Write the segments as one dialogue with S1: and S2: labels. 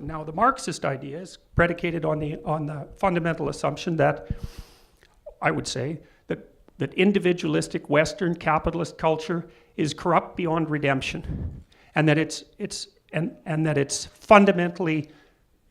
S1: Marxism. Now, the Marxist idea is predicated on the fundamental assumption that, I would say, that individualistic Western capitalist culture is corrupt beyond redemption, and that it's fundamentally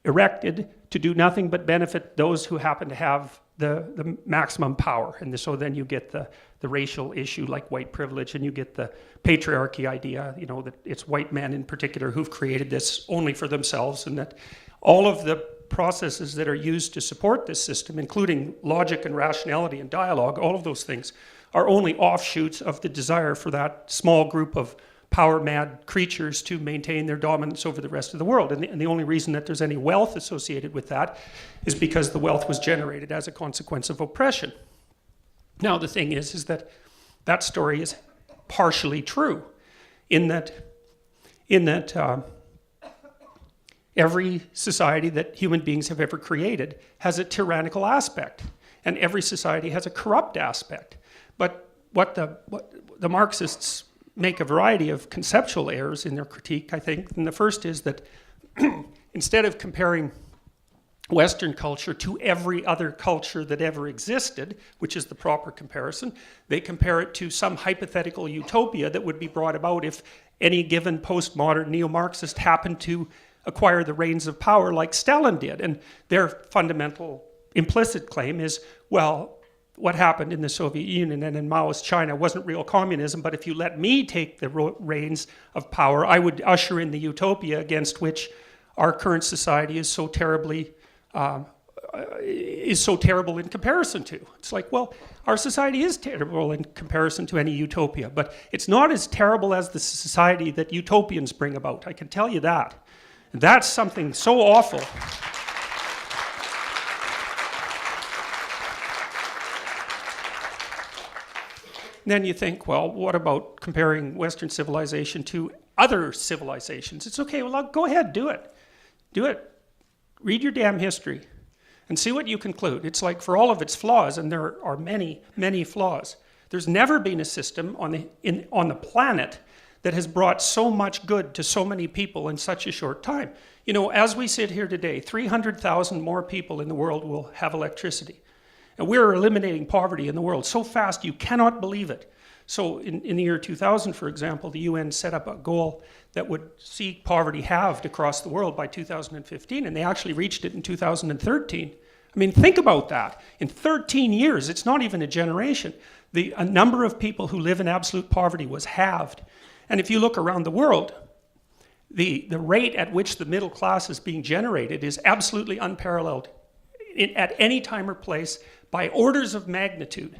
S1: erected to do nothing but benefit those who happen to have the maximum power. And so then you get the racial issue like white privilege, and you get the patriarchy idea, you know, that it's white men in particular who've created this only for themselves, and that all of the processes that are used to support this system, including logic and rationality and dialogue, all of those things are only offshoots of the desire for that small group of power-mad creatures to maintain their dominance over the rest of the world. And the only reason that there's any wealth associated with that is because the wealth was generated as a consequence of oppression. Now, the thing is that that story is partially true in that every society that human beings have ever created has a tyrannical aspect, and every society has a corrupt aspect. But what the Marxists make a variety of conceptual errors in their critique, I think. And the first is that instead of comparing Western culture to every other culture that ever existed, which is the proper comparison, they compare it to some hypothetical utopia that would be brought about if any given postmodern neo-Marxist happened to acquire the reins of power like Stalin did. And their fundamental implicit claim is, well, what happened in the Soviet Union and in Maoist China wasn't real communism, but if you let me take the reins of power, I would usher in the utopia against which our current society is so terrible in comparison to. It's like, well, our society is terrible in comparison to any utopia, but it's not as terrible as the society that utopians bring about. I can tell you that. And that's something so awful. Then you think, well, what about comparing Western civilization to other civilizations? It's okay, well, go ahead, do it. Do it. Read your damn history and see what you conclude. It's like, for all of its flaws, and there are many, many flaws, there's never been a system on the planet that has brought so much good to so many people in such a short time. You know, as we sit here today, 300,000 more people in the world will have electricity. And we're eliminating poverty in the world so fast you cannot believe it. So in the year 2000, for example, the UN set up a goal that would see poverty halved across the world by 2015, and they actually reached it in 2013. I mean, think about that. In 13 years, it's not even a generation, a number of people who live in absolute poverty was halved. And if you look around the world, the rate at which the middle class is being generated is absolutely unparalleled at any time or place by orders of magnitude.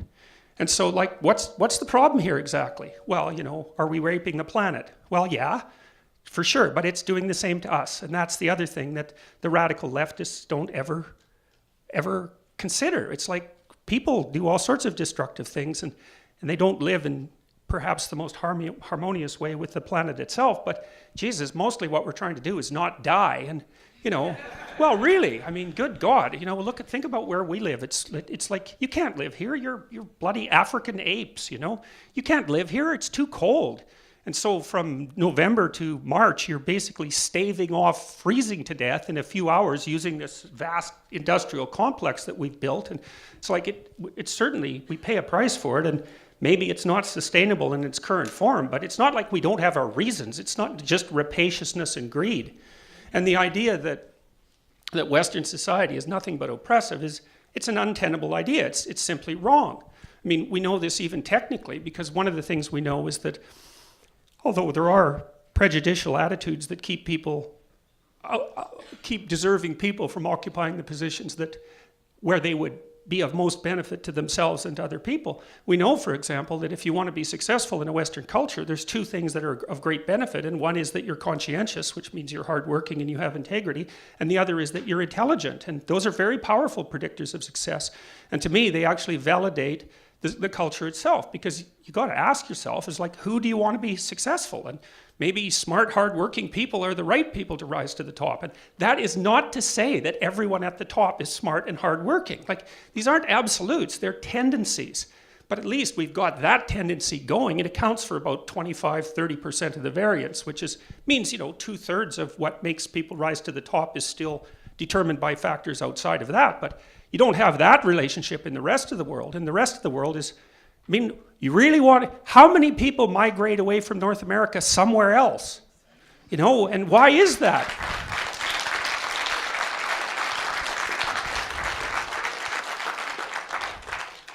S1: And so, like, what's the problem here exactly? Well, you know, are we raping the planet? Well, yeah, for sure, but it's doing the same to us. And that's the other thing that the radical leftists don't ever consider. It's like people do all sorts of destructive things, and they don't live in perhaps the most harmonious way with the planet itself. But Jesus, mostly what we're trying to do is not die. And you know, well, really, I mean, good God, you know, think about where we live. It's like, you can't live here. You're bloody African apes, you know. You can't live here. It's too cold. And so from November to March, you're basically staving off freezing to death in a few hours using this vast industrial complex that we've built. And it's like, it's certainly, we pay a price for it. And maybe it's not sustainable in its current form, but it's not like we don't have our reasons. It's not just rapaciousness and greed. And the idea that Western society is nothing but oppressive it's an untenable idea. It's simply wrong. I mean, we know this even technically, because one of the things we know is that although there are prejudicial attitudes that keep deserving people from occupying the positions where they would be of most benefit to themselves and to other people. We know, for example, that if you want to be successful in a Western culture, there's two things that are of great benefit, and one is that you're conscientious, which means you're hardworking and you have integrity, and the other is that you're intelligent, and those are very powerful predictors of success. And to me, they actually validate the culture itself, because you got to ask yourself, is like, who do you want to be successful? And maybe smart, hardworking people are the right people to rise to the top. And that is not to say that everyone at the top is smart and hardworking. Like, these aren't absolutes, they're tendencies. But at least we've got that tendency going. It accounts for about 25-30% of the variance, which means 2/3 of what makes people rise to the top is still determined by factors outside of that. But you don't have that relationship in the rest of the world. And the rest of the world is, you really want, how many people migrate away from North America somewhere else? And why is that?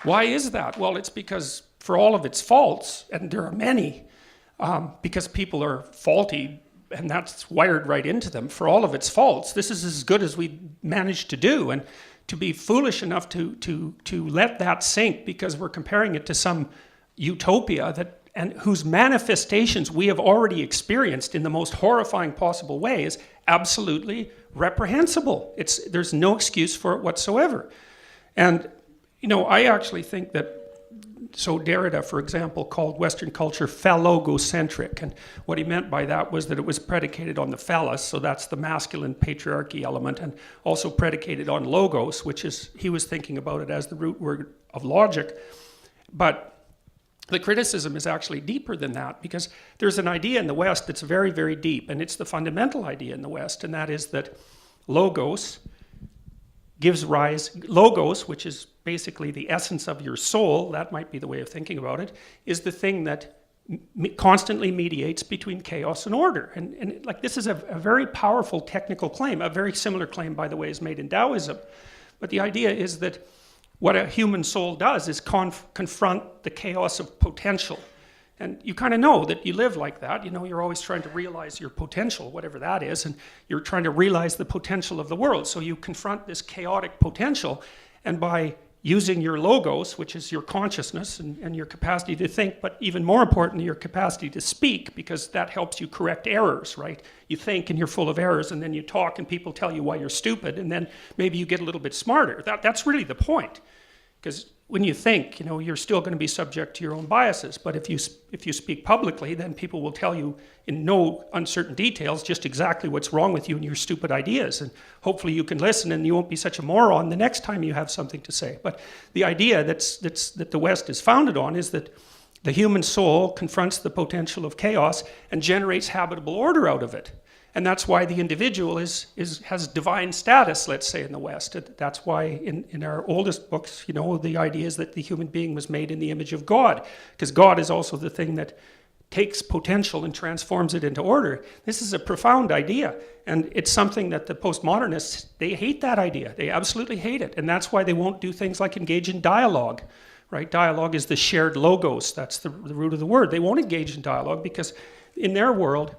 S1: Why is that? Well, it's because for all of its faults, and there are many, because people are faulty, and that's wired right into them, for all of its faults, this is as good as we managed to do. And to be foolish enough to let that sink because we're comparing it to some utopia and whose manifestations we have already experienced in the most horrifying possible way is absolutely reprehensible. There's no excuse for it whatsoever. And I actually think that, so Derrida, for example, called Western culture phallogocentric, and what he meant by that was that it was predicated on the phallus, so that's the masculine patriarchy element, and also predicated on logos, which is, he was thinking about it as the root word of logic. But the criticism is actually deeper than that, because there's an idea in the West that's very, very deep, and it's the fundamental idea in the West, and that is that logos gives rise, logos, which is basically the essence of your soul, that might be the way of thinking about it, is the thing that constantly mediates between chaos and order. And like, this is a very powerful technical claim. A very similar claim, by the way, is made in Taoism. But the idea is that what a human soul does is confront the chaos of potential. And you kind of know that you live like that. You're always trying to realize your potential, whatever that is, and you're trying to realize the potential of the world. So you confront this chaotic potential, and by using your logos, which is your consciousness and your capacity to think, but even more importantly, your capacity to speak, because that helps you correct errors, right? You think and you're full of errors, and then you talk and people tell you why you're stupid, and then maybe you get a little bit smarter. That's really the point. Because when you think, you're still going to be subject to your own biases. But if you speak publicly, then people will tell you in no uncertain details just exactly what's wrong with you and your stupid ideas. And hopefully you can listen and you won't be such a moron the next time you have something to say. But the idea that the West is founded on is that the human soul confronts the potential of chaos and generates habitable order out of it. And that's why the individual has divine status, let's say, in the West. That's why in our oldest books, the idea is that the human being was made in the image of God, because God is also the thing that takes potential and transforms it into order. This is a profound idea, and it's something that the postmodernists, they hate that idea. They absolutely hate it, and that's why they won't do things like engage in dialogue, right? Dialogue is the shared logos. That's the root of the word. They won't engage in dialogue because in their world,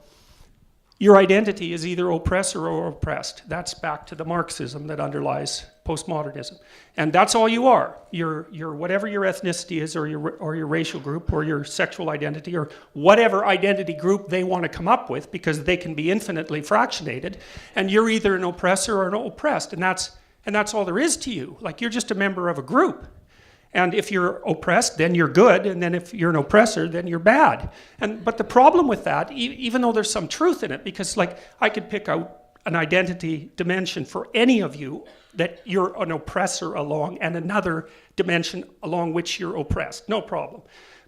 S1: your identity is either oppressor or oppressed. That's back to the Marxism that underlies postmodernism. And that's all you are. You're whatever your ethnicity is, or your racial group, or your sexual identity, or whatever identity group they want to come up with, because they can be infinitely fractionated. And you're either an oppressor or an oppressed. And that's all there is to you. Like, you're just a member of a group. And if you're oppressed, then you're good, and then if you're an oppressor, then you're bad. But the problem with that, even though there's some truth in it, because like, I could pick out an identity dimension for any of you that you're an oppressor along, and another dimension along which you're oppressed, no problem.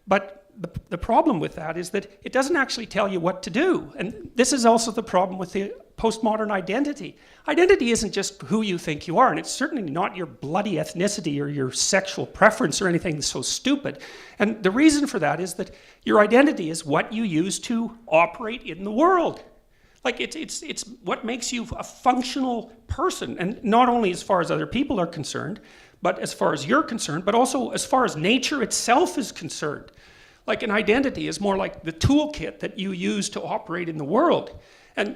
S1: But the problem with that is that it doesn't actually tell you what to do. And this is also the problem with the postmodern identity. Identity isn't just who you think you are, and it's certainly not your bloody ethnicity or your sexual preference or anything so stupid. And the reason for that is that your identity is what you use to operate in the world. Like, it's what makes you a functional person, and not only as far as other people are concerned, but as far as you're concerned, but also as far as nature itself is concerned. Like, an identity is more like the toolkit that you use to operate in the world. And,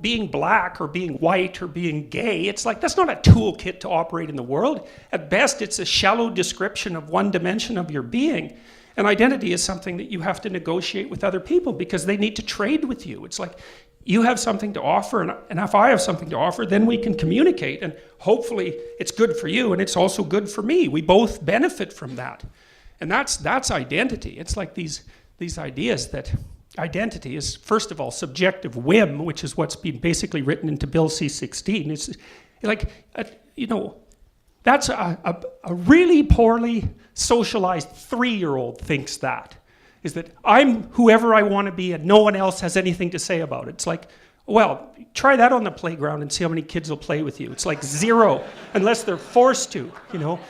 S1: being black or being white or being gay, it's like, that's not a toolkit to operate in the world. At best, it's a shallow description of one dimension of your being. And identity is something that you have to negotiate with other people because they need to trade with you. It's like, you have something to offer, and if I have something to offer, then we can communicate, and hopefully it's good for you, and it's also good for me. We both benefit from that. And that's identity. It's like these ideas that identity is, first of all, subjective whim, which is what's been basically written into Bill C-16. It's like, That's a really poorly socialized 3-year-old thinks that. Is that I'm whoever I want to be and no one else has anything to say about it. It's like, well, try that on the playground and see how many kids will play with you. It's like 0, unless they're forced to, you know.